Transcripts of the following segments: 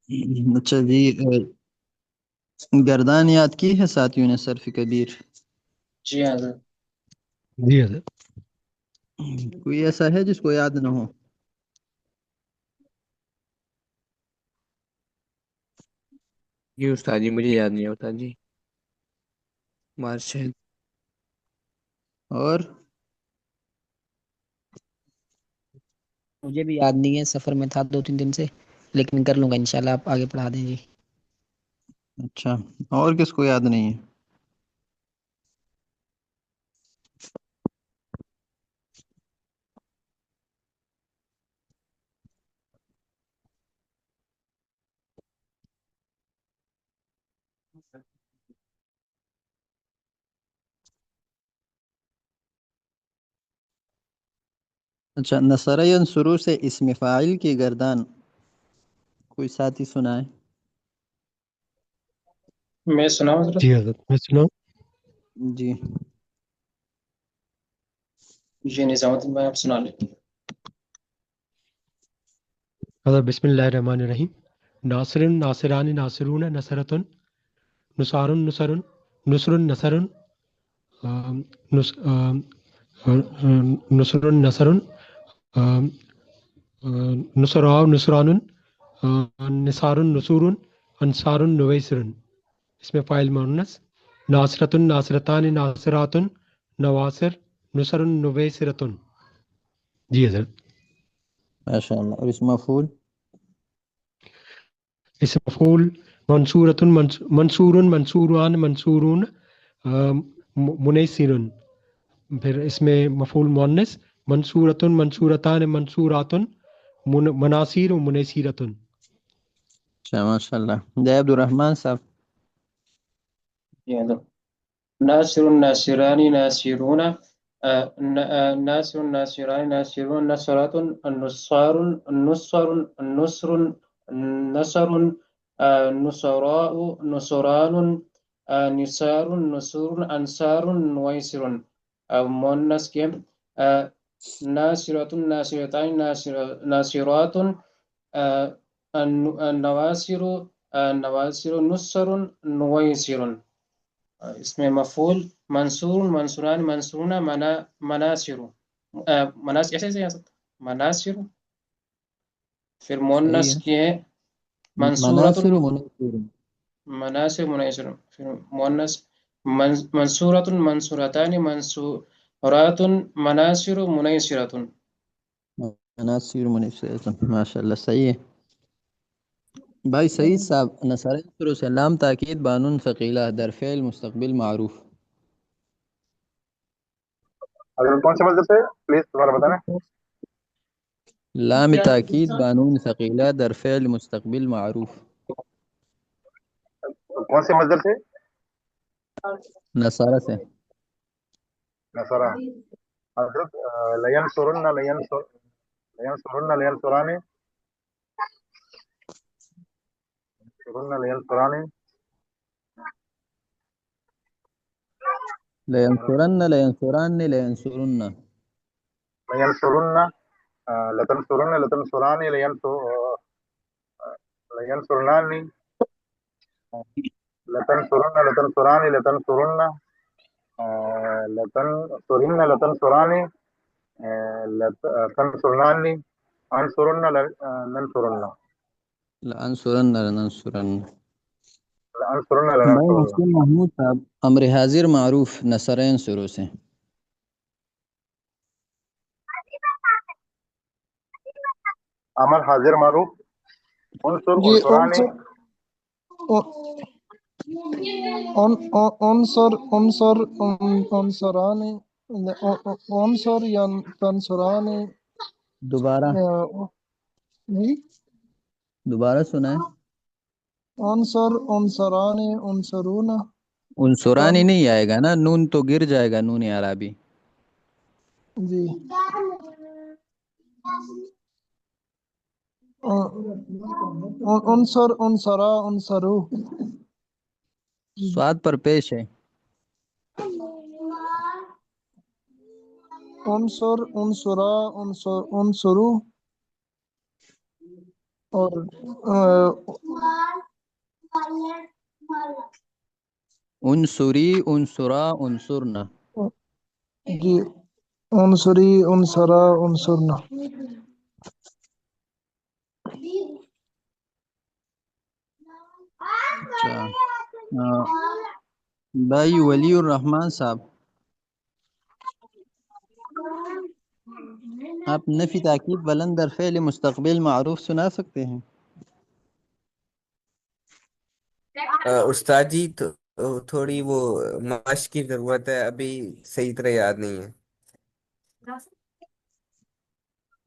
اچھا جی، گردان یاد کی ہے ساتھیوں نے صرف کبیر؟ جی ہاں حضرت۔ جی حضرت۔ کوئی ایسا ہے جس کو یاد نہ ہو؟ جی استاد جی مجھے یاد نہیں ہوتا جی، مارشل۔ اور مجھے بھی یاد نہیں ہے، سفر میں تھا 2-3 دن سے، لیکن کر لوں گا انشاءاللہ، آپ آگے پڑھا دیں جی۔ اچھا، اور کس کو یاد نہیں ہے؟ اچھا، نصر ینصرو سے اسم فاعل کی گردان کوئی ساتھی سنائے؟ میں سناؤں حضرت؟ جی حضرت میں سناؤں؟ جی جی نظام الدین بھائی آپ سنا لیں۔ حضرت بسم اللہ الرحمن الرحیم۔ ناصر ناصران ناصرون نصرتن نصار نصر نصر نصر نصر نصر نصراء نصران نصار نصور انصار نویسر۔ اس میں فاعل مؤنث، ناصرۃ ناصرتان ناصرات نواصر نصر نویسرۃ۔ جی حضرت۔ ماشاء اللہ، اور اسم مفعول؟ اس مفعول منصورۃ منصور منصوران منصورون منیسر۔ پھر اس میں مفعول مؤنث منصورۃ منصورتان منصورات مناصیر و منیسیرۃ۔ اچھا ماشاء اللہ، جے عبد الرحمن صاحب۔ جی حضرت۔ ناصر ناصران ناصرون ناصر ناصران ناصرون نصرات نصار نصر نصر نصر نصراء نصران نصار نصور انصار نویسر۔ مؤنث کے ناصرۃ ناصرتان ناصرات نواصر نواصر نصر نویسر۔ اس میں مفعول منصور منصوران منصورون مناصر مناصر ایسے سے مناصر۔ پھر صحیح مؤنث ہے، کے منصورۃ مناصر و منصور۔ مناصر منیسر۔ پھر مؤنث منصورۃ منصورتان منصورات مناصر منیسرۃ۔ مناصر منیسر، ماشاء اللہ صحیح ہے بھائی سعید صاحب۔ نصر ینصرو سے لام تاکید بانون ثقیلہ در فعل مستقبل معروف۔ اگر کون سے مذہب سے پلیز دوبارہ بتانا۔ لام تاکید بانون ثقیلہ در فعل مستقبل معروف۔ کون سے مذہب سے؟ نصارہ سے۔ نصارہ۔ حضرت لینصرن لینصرن لینصران لینصران لینصرن لینصران لینصرن۔ لینصرن لتنصرن لتنصران لینصرنان لتنصرن لتنصران لتنصرن لتنصرن لتنصران لتنصرنان انصرن لننصرن لانصرن لننصرن۔ لانصرن بھائی لننصرن۔ مسلم محمود صاحب، امر حاضر معروف نصر ینصرو سے۔ عمل حاضر معروف انصر جی عنصران عنصر عنصران عنصر یا تنصران۔ دوبارہ جی دوبارہ سنائیں۔ عنصر عنصران عنصرون۔ عنصرانی نہیں آئے گا نا، نون تو گر جائے گا، نون عربی۔ جی عنصر عنصرا عنصرو۔ سواد پر پیش ہے۔ عنصر عنصرا عنصرو۔ اور انصری انصرا انصرنا. جی انصری انصرا انصرنا. اچھا بھائی ولی الرحمان صاحب، آپ نفی تاکید بلند در فعل مستقبل معروف سنا سکتے ہیں؟ استاد جی تھوڑی وہ مشق کی ضرورت ہے، ابھی صحیح طرح یاد نہیں ہے.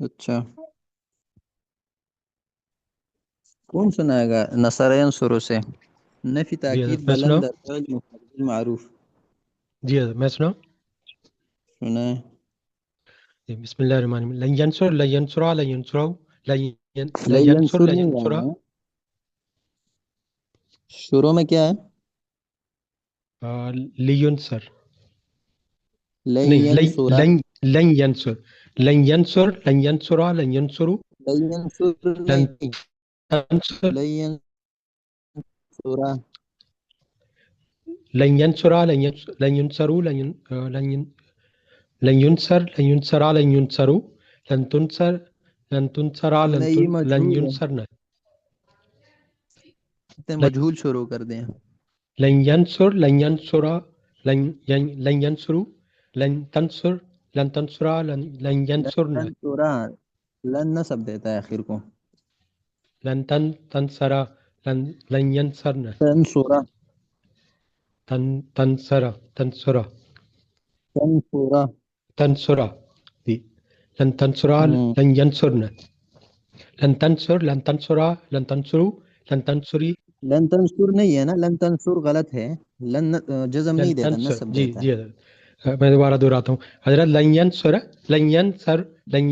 اچھا کون سنائے گا نصر ینصر سے نفی جی تاکید حضرت میں بلند سناؤں؟ در فعل مستقبل معروف؟ جی حضرت میں سناؤں؟ سنائیں. جی بسم اللہ الرحمن الرحیم. لن ینصر لن ینصرا لن ینصروا لن ینصر لینصر لن نہیں ینصرا. آنا ہے، شروع میں کیا ہے؟ لینصر نہیں لینصرا. لن ینصر لن ینصر لن ینصرا لن ینصروا لینصر لن نہیں، تنصر لینصرا. لن ينصر لن ينصروا لن ينصر لن ينصرا لن ينصروا لن تنصر لن تنصرا نہیں یہ لن مجہول ہے، ينصرن مجہول شروع کر دیں. لن ينصر لن ينصرا لن ينصروا لن تنصر لن تنصرا لن ينصرن تنصرا لن نصب دیتا ہے آخر کو. لن تنصرا لن ينصرن تنصرا تنصرا تنصرا. تنصرا دي لن تنصرا لن ينصرن لن تنصر لن تنصرا لن تنصروا لن تنصري لن تنصر نہیں ہے نا، لن تنصر غلط ہے، لن جزم لن نہیں دیتا، تنصر نصب جی دیتا ہے. جی حضرت میں دوبارہ دہراتا ہوں حضرت. لن ينصر لن ينصر لن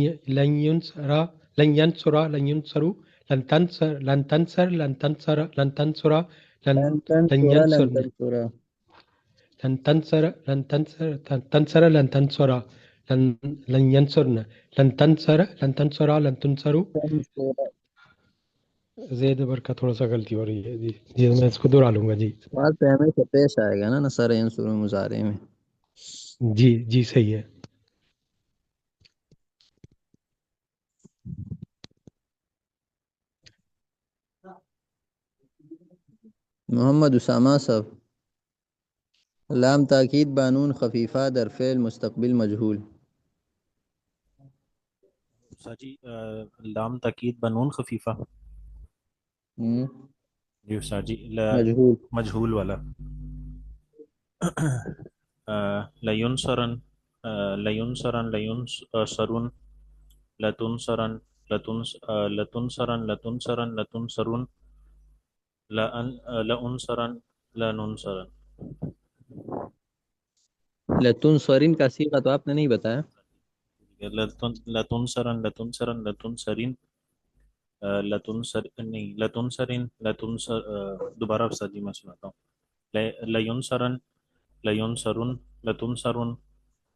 ينصر لن ينصر لن ينصروا لن تنصر لن تنصر لن تنصر لن تنصر لن لن لن تنصرا لن ينصرن تنصرا. لن تنصر لن تنصر تنصر لن تنصر لن ينصرن لن تنصر لن تنصر لن تنصروا. تنصرا. زید بر کا تھوڑا سا غلطی ہو رہی ہے جی جی میں اس کو دہرا لوں گا جی. بات پہ ہمیشہ پیش آئے گا نا نصر ینصر مضارع میں. جی جی صحیح ہے. محمد اسامہ صاحب، لام تاکید بانون خفیفہ در فعل مستقبل مجہول. استاد جی لام تاکید بنون خفیفہ. جی استاد جی مجہول. مجہول والا. لینصرن لینصرن لینصرن لتنصرن لتنصرن لتنصرن لتنصرن لأنصرن لننصرن. لتنصرن کا صیغہ تو آپ نے نہیں بتایا. لتنصرن لتنصرن لتنصرن لتنصر نہیں لتنصرن لتنصر دوبارہ استاد جی میں سناتا ہوں. لینصرن لینصرن لتنصرن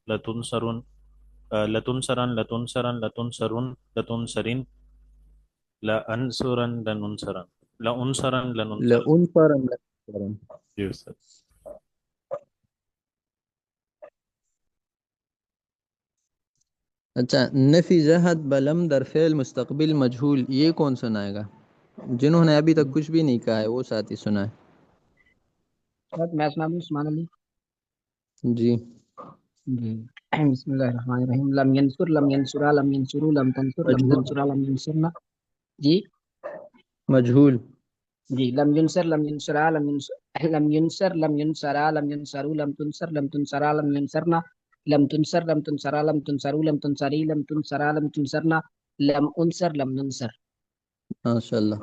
لتنصرن لتنصرن لتنصرن لتنصرن لتنصرن لأنصرن لننصرن لأنصرن لننصرن. لأنصرن لننصرن. جی استاد. اچھا نفی جہد بلم در فعل مستقبل مجہول، یہ کون سنائے گا؟ جنہوں نے ابھی تک کچھ بھی نہیں کہا ہے وہ ساتھی سنائے. میں سنا دوں عثمان علی. جی جی بسم اللہ الرحمن الرحیم. لم ینصر لم ینصرا لم ینصروا لم تنصر لم مجہول. تنصرا لم ینصرنا. جی مجہول. جی لم ینصر لم ینصرا لم ینصر لم ینصرا لم ینصروا لم تنصر لم تنصرا لم ینصرنا لم تنصر لم تنصرا لم تنصروا لم تنصری لم تنصرا لم تنصرنا لم انصر لم ننصر. ماشاء اللہ.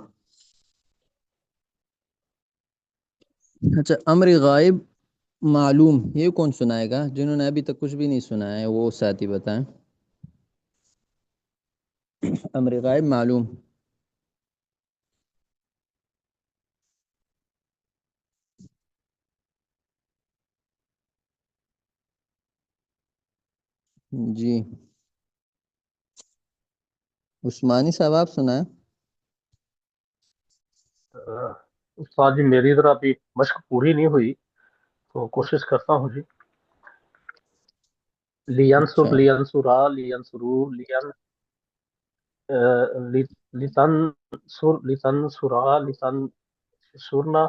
اچھا امر غائب معلوم، یہ کون سنائے گا؟ جنہوں نے ابھی تک کچھ بھی نہیں سنا ہے وہ ساتھی بتائیں. امر غائب معلوم. جی عثمانی صاحب آپ سنائیں. استاد جی میری ذرا ابھی مشق پوری نہیں ہوئی تو کوشش کرتا ہوں جی. لینصر اچھا لینصرا لینصرو لتنصر لتنصرا لتنصرنا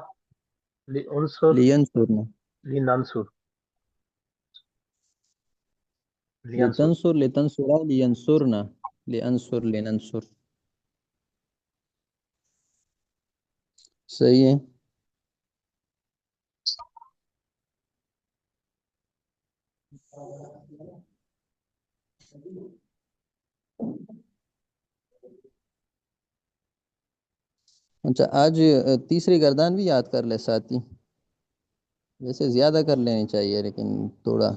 لانصر لینصرنا لننصر لینصر. لتنصر لتنصرا لینصرنا لانصر لننصر. صحیح ہے. اچھا آج تیسری گردان بھی یاد کر لے ساتھی. ویسے زیادہ کر لینی چاہیے لیکن تھوڑا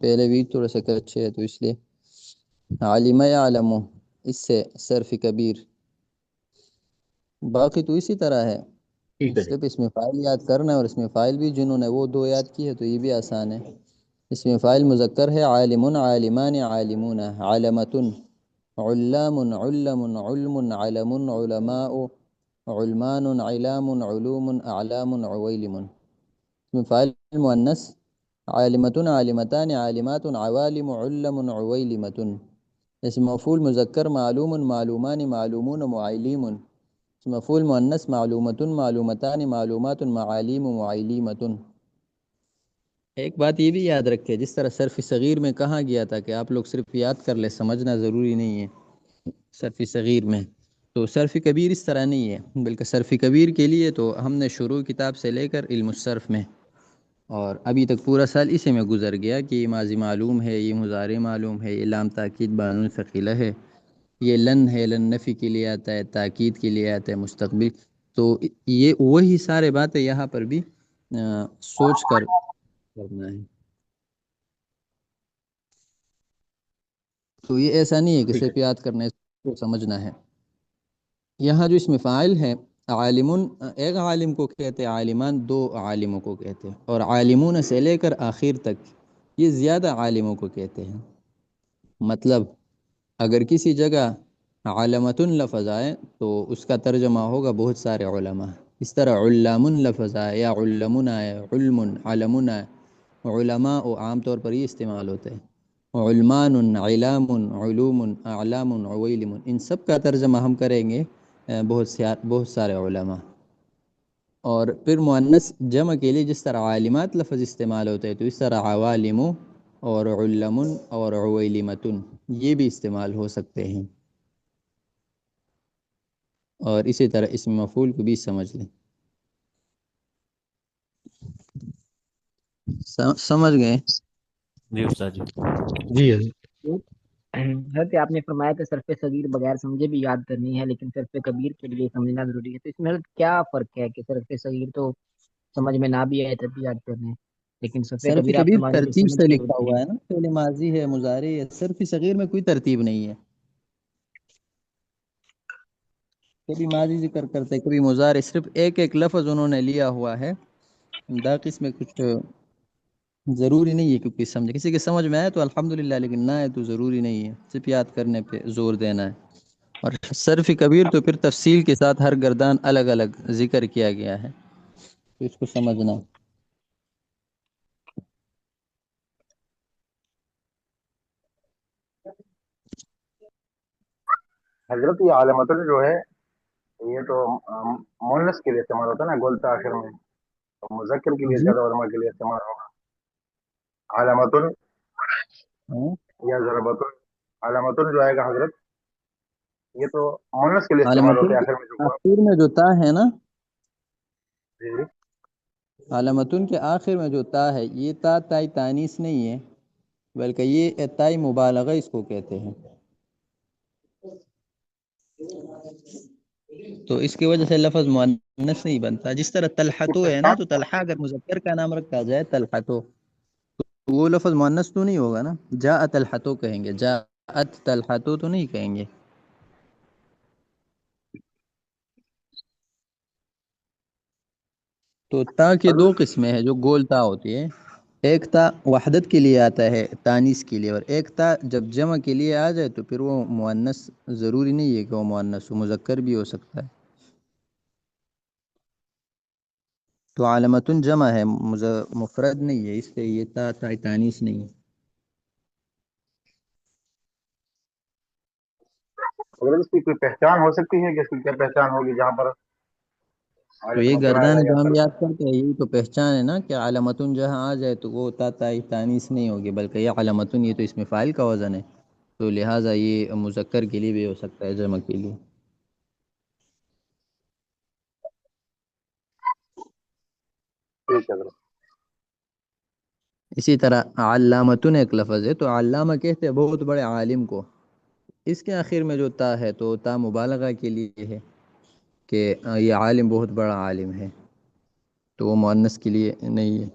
پہلے بھی تھوڑا سا اچھے ہے تو اس لیے. عالم یعلم اس سے صرف کبیر. باقی تو اسی طرح ہے. ٹھیک ہے جی. صرف اس میں فائل یاد کرنا ہے اور اس میں فائل بھی جنہوں نے وہ 2 یاد کی ہے تو یہ بھی آسان ہے. اس میں فائل مذکر ہے عالم عالمان عالمون علامۃ علام علم علم علم علماء علمان علام علوم اعلام عویلم. اس میں فائل مؤنث عالمۃ عالمتان عالمات عوالم علم عویلمۃ. اس میں مفعول مذکر معلوم معلومان معلومون معلیم. اس میں مفعول مؤنث معلومۃ معلومتان معلومات معالیم معلیمۃ. ایک بات یہ بھی یاد رکھے جس طرح صرف صغیر میں کہا گیا تھا کہ آپ لوگ صرف یاد کر لیں سمجھنا ضروری نہیں ہے. صرف صغیر میں تو صرف کبیر اس طرح نہیں ہے بلکہ صرف کبیر کے لیے تو ہم نے شروع کتاب سے لے کر علم الصرف میں اور ابھی تک پورا سال اسی میں گزر گیا کہ یہ ماضی معلوم ہے یہ مضارع معلوم ہے یہ لام تاکید بانون ثقیلہ ہے یہ لن ہے لن نفی کے لیے آتا ہے تاکید کے لیے آتا ہے مستقبل. تو یہ وہی سارے باتیں یہاں پر بھی سوچ کر کرنا ہے. تو یہ ایسا نہیں ہے کہ ٹھیک ہے. صرف یاد کرنا ہے کو سمجھنا ہے. یہاں جو اس میں فاعل ہے عالمون ایک عالم کو کہتے ہیں عالمان 2 عالموں کو کہتے ہیں اور عالمون سے لے کر آخر تک یہ زیادہ عالموں کو کہتے ہیں. مطلب اگر کسی جگہ علامۃ لفظ آئے تو اس کا ترجمہ ہوگا بہت سارے علماء. اس طرح علام لفظ آئے یا علمن آئے علم علمن آئے علماء عام طور پر یہ استعمال ہوتے ہیں. علمان علام علوم اعلام عویلم ان سب کا ترجمہ ہم کریں گے بہت سارے علماء. اور پھر مؤنث جمع کے لیے جس طرح عالمات لفظ استعمال ہوتے ہیں تو اس طرح عوالم اور علم اور عویلمۃ یہ بھی استعمال ہو سکتے ہیں. اور اسی طرح اس میں مفعول کو بھی سمجھ لیں. سمجھ گئے؟ جی استاد جی. جی حضرت. حضرت آپ نے فرمایا کہ صرف صغیر بغیر سمجھے بھی یاد کرنی ہے لیکن صرف کبیر کے لیے سمجھنا ضروری ہے. تو اس میں حضرت کیا فرق ہے کہ صرف صغیر تو سمجھ میں نہ بھی آئے تب بھی یاد کرنے ہیں لیکن صرف صرف کبیر آپ کبیر فرما رہے ہیں کہ ترتیب سمجھ سے کے لکھا ہوتی ہے. ہوا ہے نا فعل ماضی ہے مضارع ہے. صرف صغیر میں کوئی ترتیب نہیں ہے. کبھی ماضی ذکر کرتے کبھی مضارع صرف ایک ایک لفظ انہوں نے لیا ہوا ہے. باقی اس میں کچھ ضروری نہیں ہے کیونکہ سمجھے کسی کے سمجھ میں آئے تو الحمدللہ لیکن نہ آئے تو ضروری نہیں ہے. صرف یاد کرنے پہ زور دینا ہے. اور صرف کبیر تو پھر تفصیل کے ساتھ ہر گردان الگ الگ ذکر کیا گیا ہے تو اس کو سمجھنا. حضرت یہ علامتن جو ہے یہ تو مونس کے لیے استعمال ہوتا ہے نا گولتا آخر میں تو مذکر کے لیے جی زیادہ علماء کے لیے استعمال ہوگا علامتن ہاں. یا ضربتن. علامتن جو آئے گا حضرت یہ تو مونس کے لیے استعمال علامتن ہوتا ہے کے آخر میں جو گول. آخر میں جو تا ہے نا جی علامتن کے آخر میں جو تا ہے یہ تا تائی تانیث نہیں ہے بلکہ یہ تائی مبالغہ اس کو کہتے ہیں. تو اس کی وجہ سے لفظ مؤنث نہیں بنتا. جس طرح طلحتو ہے نا تو طلحہ اگر مذکر کا نام رکھا جائے طلحتو تو وہ لفظ مؤنث تو نہیں ہوگا نا. جاء طلحتو کہیں گے جاءت طلحتو تو نہیں کہیں گے. تو تا کے 2 قسمیں ہیں جو گول تا ہوتی ہے. ایک تا وحدت کے لیے آتا ہے تانیث کے لیے اور ایک تا جب جمع کے لیے آ جائے تو پھر وہ مؤنث ضروری نہیں ہے کہ وہ مؤنث ہو مذکر بھی ہو سکتا ہے. تو علامتن جمع ہے، مفرد نہیں ہے، اس لیے یہ تا تانیث نہیں ہے۔ اگر اس کی کوئی پہچان ہو سکتی ہے کہ اس کی کیا پہچان ہوگی جہاں پر تو یہ علامتن آ گردان جائے یا سر؟ جامعات کرتے ہیں، یہی تو پہچان ہے نا کہ علامتن جہاں آ جائے تو وہ تا تانیث نہیں ہوگی، بلکہ یہ علامتن، یہ تو اس میں فاعل کا وزن ہے، تو لہٰذا یہ مذکر کے لیے بھی ہو سکتا ہے، جمع کے لیے۔ ٹھیک ہے حضرت۔ اسی طرح علامتن ایک لفظ ہے، تو علامہ کہتے ہیں بہت بڑے عالم کو، اس کے آخر میں جو تا ہے تو تا مبالغہ کے لیے ہے کہ یہ عالم بہت بڑا عالم ہے، تو وہ مؤنث کے لیے نہیں ہے۔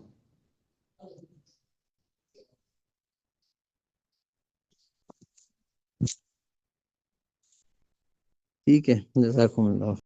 ٹھیک ہے، جزاکم اللہ۔